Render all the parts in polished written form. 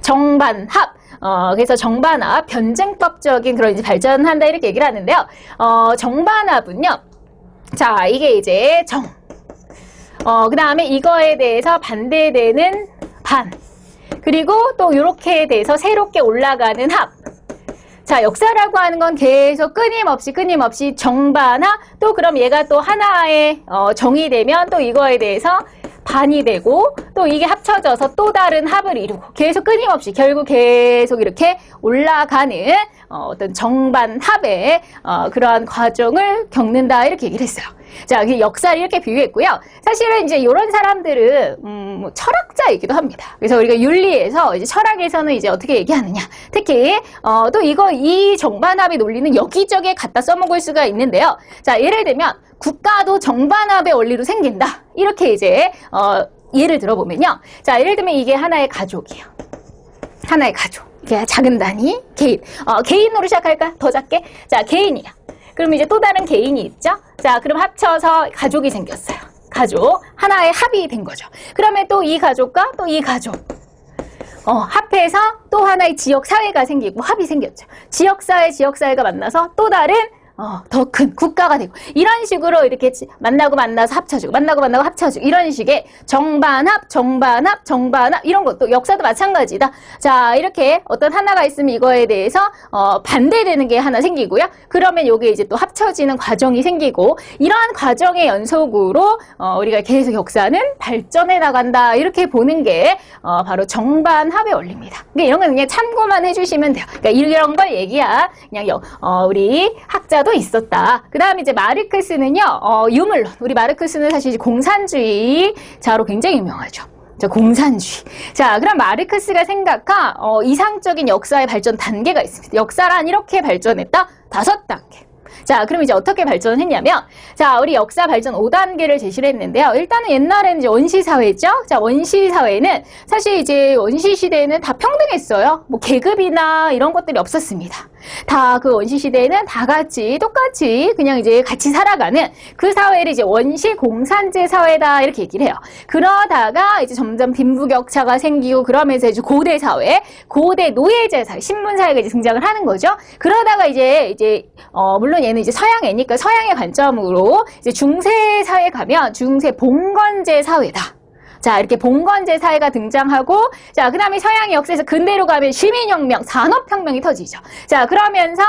정반합. 그래서 정반합, 변증법적인 그런 이제 발전한다 이렇게 얘기를 하는데요. 정반합은요. 자, 이게 이제 그 다음에 이거에 대해서 반대되는 반. 그리고 또 이렇게 돼서 새롭게 올라가는 합. 자, 역사라고 하는 건 계속 끊임없이 정반합. 또 그럼 얘가 또 하나의 정이 되면 또 이거에 대해서 반이 되고 또 이게 합쳐져서 또 다른 합을 이루고 계속 끊임없이 결국 계속 이렇게 올라가는 어떤 정반합의 그러한 과정을 겪는다 이렇게 얘기를 했어요. 자, 역사를 이렇게 비유했고요. 사실은 이제 이런 사람들은 뭐 철학자이기도 합니다. 그래서 우리가 윤리에서 이제 철학에서는 이제 어떻게 얘기하느냐, 특히 또 이 정반합의 논리는 여기저기에 갖다 써먹을 수가 있는데요. 자, 예를 들면 국가도 정반합의 원리로 생긴다. 이렇게 이제 예를 들어보면요. 자, 예를 들면 이게 하나의 가족이에요. 하나의 가족. 이게 작은 단위, 개인. 개인으로 시작할까? 더 작게? 자, 개인이야. 그럼 이제 또 다른 개인이 있죠? 자, 그럼 합쳐서 가족이 생겼어요. 가족. 하나의 합이 된 거죠. 그러면 또 이 가족과 또 이 가족. 합해서 또 하나의 지역사회가 생기고 합이 생겼죠. 지역사회가 만나서 또 다른 더 큰 국가가 되고 이런 식으로 이렇게 만나서 합쳐지고 만나고 합쳐지고 이런 식의 정반합 이런 것도 역사도 마찬가지다. 자, 이렇게 어떤 하나가 있으면 이거에 대해서 반대되는 게 하나 생기고요. 그러면 요게 이제 또 합쳐지는 과정이 생기고 이러한 과정의 연속으로 우리가 계속 역사는 발전해 나간다. 이렇게 보는 게 바로 정반합의 원리입니다. 그러니까 이런 건 그냥 참고만 해주시면 돼요. 그러니까 이런 걸 얘기한 그냥 우리 학자 도 있었다. 그 다음에 이제 마르크스는요, 유물론. 우리 마르크스는 사실 공산주의자로 굉장히 유명하죠. 자, 공산주의. 자, 그럼 마르크스가 생각한 이상적인 역사의 발전 단계가 있습니다. 역사란 이렇게 발전했다. 5단계. 자, 그럼 이제 어떻게 발전했냐면, 자, 우리 역사 발전 5단계를 제시를 했는데요. 일단은 옛날에는 이제 원시사회죠? 자, 원시사회는 사실 이제 원시시대에는 다 평등했어요. 뭐 계급이나 이런 것들이 없었습니다. 다 그 원시시대에는 다 같이 똑같이 그냥 이제 같이 살아가는 그 사회를 이제 원시공산제 사회다 이렇게 얘기를 해요. 그러다가 이제 점점 빈부격차가 생기고 그러면서 이제 고대 사회, 고대 노예제 사회, 신분사회가 이제 등장을 하는 거죠. 그러다가 이제 물론 얘는 이제 서양애니까 서양의 관점으로 이제 중세사회 가면 중세 봉건제 사회다. 자, 이렇게 봉건제 사회가 등장하고, 자, 그 다음에 서양의 역사에서 근대로 가면 시민혁명, 산업혁명이 터지죠. 자, 그러면서,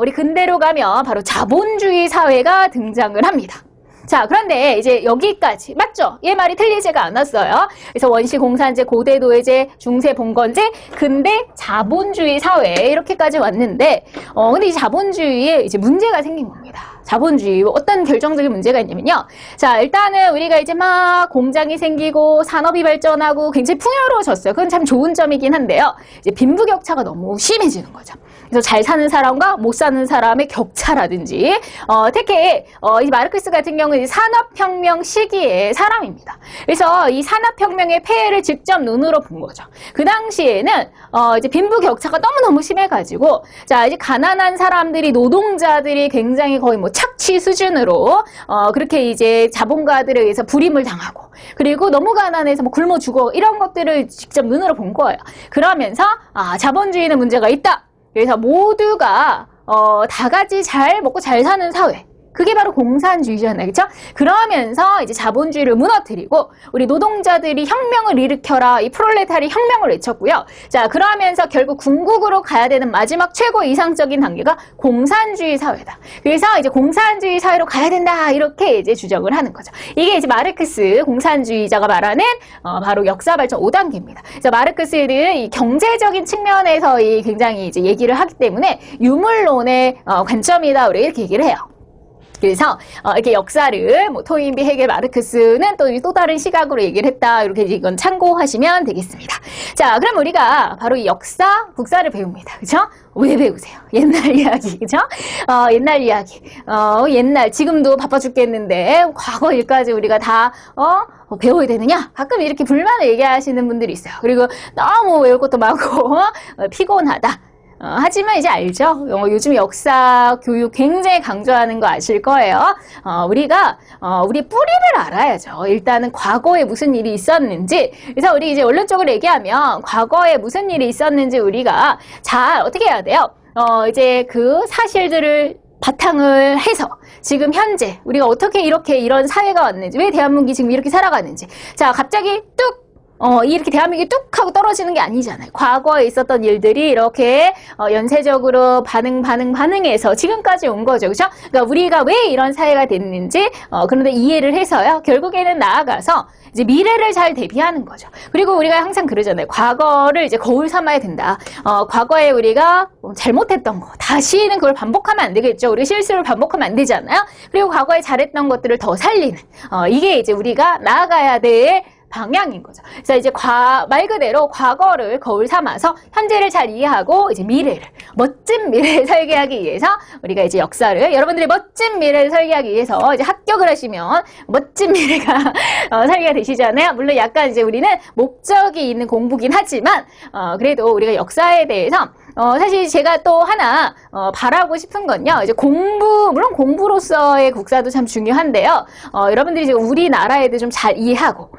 우리 근대로 가면 바로 자본주의 사회가 등장을 합니다. 자, 그런데 이제 여기까지 맞죠? 얘 말이 틀리지가 않았어요. 그래서 원시공산제, 고대노예제, 중세봉건제, 근대 자본주의 사회 이렇게까지 왔는데 근데 이 자본주의에 이제 문제가 생긴 겁니다. 자본주의 어떤 결정적인 문제가 있냐면요. 자, 일단은 우리가 이제 막 공장이 생기고 산업이 발전하고 굉장히 풍요로워졌어요. 그건 참 좋은 점이긴 한데요. 이제 빈부격차가 너무 심해지는 거죠. 그래서 잘 사는 사람과 못 사는 사람의 격차라든지 특히 이 마르크스 같은 경우는 산업혁명 시기의 사람입니다. 그래서 이 산업혁명의 폐해를 직접 눈으로 본 거죠. 그 당시에는 이제 빈부격차가 너무너무 심해가지고 자, 이제 가난한 사람들이 노동자들이 굉장히 거의 뭐 착취 수준으로 그렇게 이제 자본가들에 의해서 불임을 당하고 그리고 너무 가난해서 뭐 굶어 죽어 이런 것들을 직접 눈으로 본 거예요. 그러면서 자본주의는 문제가 있다. 그래서 모두가 다 같이 잘 먹고 잘 사는 사회. 그게 바로 공산주의잖아요. 그렇죠? 그러면서 이제 자본주의를 무너뜨리고 우리 노동자들이 혁명을 일으켜라. 이 프롤레타리 혁명을 외쳤고요. 자, 그러면서 결국 궁극으로 가야 되는 마지막 최고 이상적인 단계가 공산주의 사회다. 그래서 이제 공산주의 사회로 가야 된다. 이렇게 이제 주장을 하는 거죠. 이게 이제 마르크스 공산주의자가 말하는 바로 역사 발전 5단계입니다. 그래서 마르크스는 이 경제적인 측면에서 굉장히 이제 얘기를 하기 때문에 유물론의 관점이다. 우리 이렇게 얘기를 해요. 그래서 이렇게 역사를 뭐 토인비, 헤겔, 마르크스는 또 다른 시각으로 얘기를 했다. 이렇게 이건 참고하시면 되겠습니다. 자, 그럼 우리가 바로 이 역사, 국사를 배웁니다. 그렇죠? 왜 배우세요? 옛날 이야기, 그렇죠? 옛날 이야기. 옛날 지금도 바빠 죽겠는데 과거 일까지 우리가 다 배워야 되느냐? 가끔 이렇게 불만을 얘기하시는 분들이 있어요. 그리고 너무 외울 것도 많고 피곤하다. 하지만 이제 알죠? 요즘 역사 교육 굉장히 강조하는 거 아실 거예요. 우리가 우리 뿌리를 알아야죠. 일단은 과거에 무슨 일이 있었는지. 그래서 우리 이제 원론적으로 얘기하면 과거에 무슨 일이 있었는지 우리가 잘 어떻게 해야 돼요? 이제 그 사실들을 바탕을 해서 지금 현재 우리가 어떻게 이런 사회가 왔는지, 왜 대한민국이 지금 이렇게 살아가는지. 자, 갑자기 뚝 이렇게 대한민국이 뚝 하고 떨어지는 게 아니잖아요. 과거에 있었던 일들이 이렇게 연쇄적으로 반응해서 지금까지 온 거죠. 그렇죠? 그러니까 우리가 왜 이런 사회가 됐는지 그런데 이해를 해서요. 결국에는 나아가서 이제 미래를 잘 대비하는 거죠. 그리고 우리가 항상 그러잖아요. 과거를 이제 거울 삼아야 된다. 과거에 우리가 잘못했던 거 다시는 그걸 반복하면 안 되겠죠. 우리가 실수를 반복하면 안 되잖아요. 그리고 과거에 잘했던 것들을 더 살리는 이게 이제 우리가 나아가야 될 방향인 거죠. 그래서 이제 말 그대로 과거를 거울 삼아서 현재를 잘 이해하고 이제 멋진 미래를 설계하기 위해서 우리가 이제 역사를 여러분들이 멋진 미래를 설계하기 위해서 이제 합격을 하시면 멋진 미래가 설계가 되시잖아요. 물론 약간 이제 우리는 목적이 있는 공부긴 하지만 그래도 우리가 역사에 대해서 사실 제가 또 하나 바라고 싶은 건요. 이제 물론 공부로서의 국사도 참 중요한데요. 여러분들이 지금 우리나라에도 좀 잘 이해하고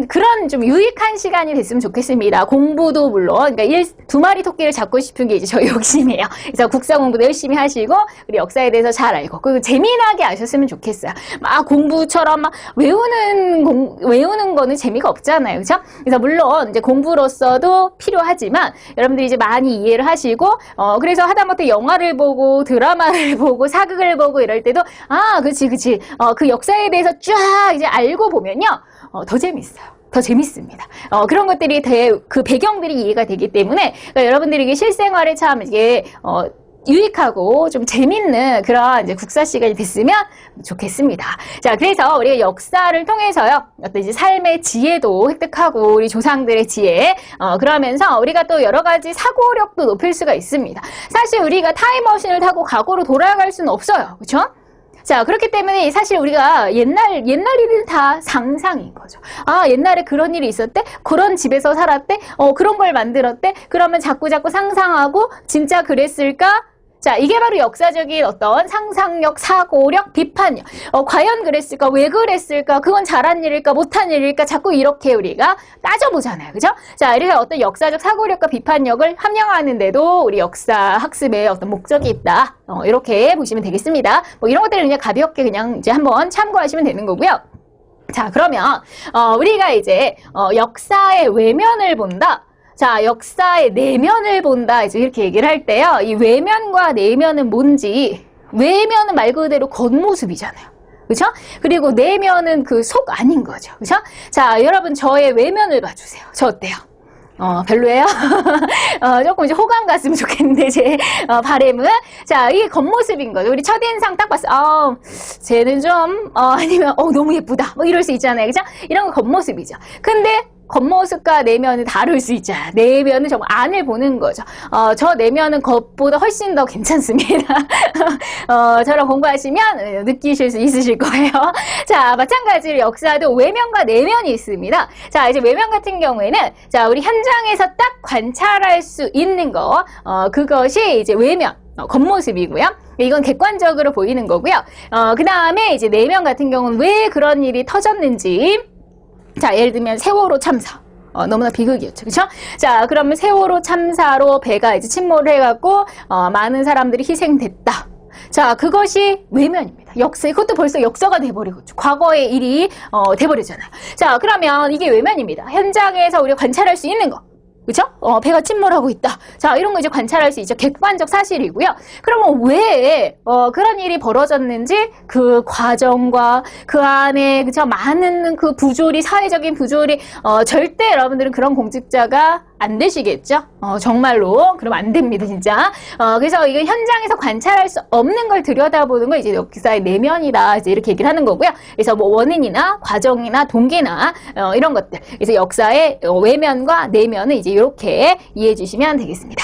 그런 좀 유익한 시간이 됐으면 좋겠습니다. 공부도 물론 그러니까 두 마리 토끼를 잡고 싶은 게 이제 저희 욕심이에요. 그래서 국사 공부도 열심히 하시고 우리 역사에 대해서 잘 알고 그리고 재미나게 아셨으면 좋겠어요. 막 공부처럼 막 외우는 거는 재미가 없잖아요. 그렇죠? 그래서 물론 이제 공부로서도 필요하지만 여러분들이 이제 많이 이해를 하시고 그래서 하다못해 영화를 보고 드라마를 보고 사극을 보고 이럴 때도 그치 그 역사에 대해서 쫙 이제 알고 보면요 더 재밌어요. 더 재밌습니다. 그런 것들이 그 배경들이 이해가 되기 때문에 그러니까 여러분들이 이게 실생활에 참 이게 유익하고 좀 재밌는 그런 이제 국사 시간이 됐으면 좋겠습니다. 자, 그래서 우리가 역사를 통해서요, 어떤 이제 삶의 지혜도 획득하고, 우리 조상들의 지혜, 그러면서 우리가 또 여러 가지 사고력도 높일 수가 있습니다. 사실 우리가 타임머신을 타고 과거로 돌아갈 수는 없어요. 그렇죠? 자, 그렇기 때문에 사실 우리가 옛날 일은 다 상상인 거죠. 옛날에 그런 일이 있었대? 그런 집에서 살았대? 그런 걸 만들었대? 그러면 자꾸 상상하고, 진짜 그랬을까? 자, 이게 바로 역사적인 어떤 상상력, 사고력, 비판력. 과연 그랬을까? 왜 그랬을까? 그건 잘한 일일까? 못한 일일까? 자꾸 이렇게 우리가 따져보잖아요. 그죠? 자, 이래서 어떤 역사적 사고력과 비판력을 함양하는데도 우리 역사 학습에 어떤 목적이 있다. 이렇게 보시면 되겠습니다. 뭐 이런 것들을 그냥 가볍게 그냥 이제 한번 참고하시면 되는 거고요. 자, 그러면, 우리가 이제, 역사의 외면을 본다. 자, 역사의 내면을 본다. 이제 이렇게 얘기를 할 때요. 이 외면과 내면은 뭔지, 외면은 말 그대로 겉모습이잖아요. 그쵸? 그리고 내면은 그 속 아닌 거죠. 그쵸? 자, 여러분, 저의 외면을 봐주세요. 저 어때요? 별로예요? 조금 이제 호감 갔으면 좋겠는데, 제, 바램은. 자, 이게 겉모습인 거죠. 우리 첫인상 딱 봤어. 쟤는 좀, 아니면, 너무 예쁘다. 뭐 이럴 수 있잖아요. 그죠? 이런 건 겉모습이죠. 근데, 겉모습과 내면은 다를 수 있잖아요. 내면은 정말 안을 보는 거죠. 저 내면은 겉보다 훨씬 더 괜찮습니다. 저랑 공부하시면 느끼실 수 있으실 거예요. 자, 마찬가지로 역사도 외면과 내면이 있습니다. 자, 이제 외면 같은 경우에는 자, 우리 현장에서 딱 관찰할 수 있는 거, 그것이 이제 외면. 겉모습이고요. 이건 객관적으로 보이는 거고요. 그 다음에 이제 내면 같은 경우는 왜 그런 일이 터졌는지, 자, 예를 들면 세월호 참사. 너무나 비극이었죠. 그쵸? 자, 그러면 세월호 참사로 배가 이제 침몰을 해갖고, 많은 사람들이 희생됐다. 자, 그것이 외면입니다. 그것도 벌써 역사가 돼버리고, 과거의 일이, 돼버리잖아요. 자, 그러면 이게 외면입니다. 현장에서 우리가 관찰할 수 있는 거. 그죠? 배가 침몰하고 있다. 자, 이런 거 이제 관찰할 수 있죠. 객관적 사실이고요. 그러면 왜, 그런 일이 벌어졌는지 그 과정과 그 안에, 그죠? 많은 그 사회적인 부조리, 절대 여러분들은 그런 공직자가 안 되시겠죠? 정말로. 그러면 안 됩니다, 진짜. 그래서 이건 현장에서 관찰할 수 없는 걸 들여다보는 거 이제 역사의 내면이다. 이제 이렇게 얘기를 하는 거고요. 그래서 뭐 원인이나 과정이나 동기나, 이런 것들. 그래서 역사의 외면과 내면은 이제 이렇게 이해해 주시면 되겠습니다.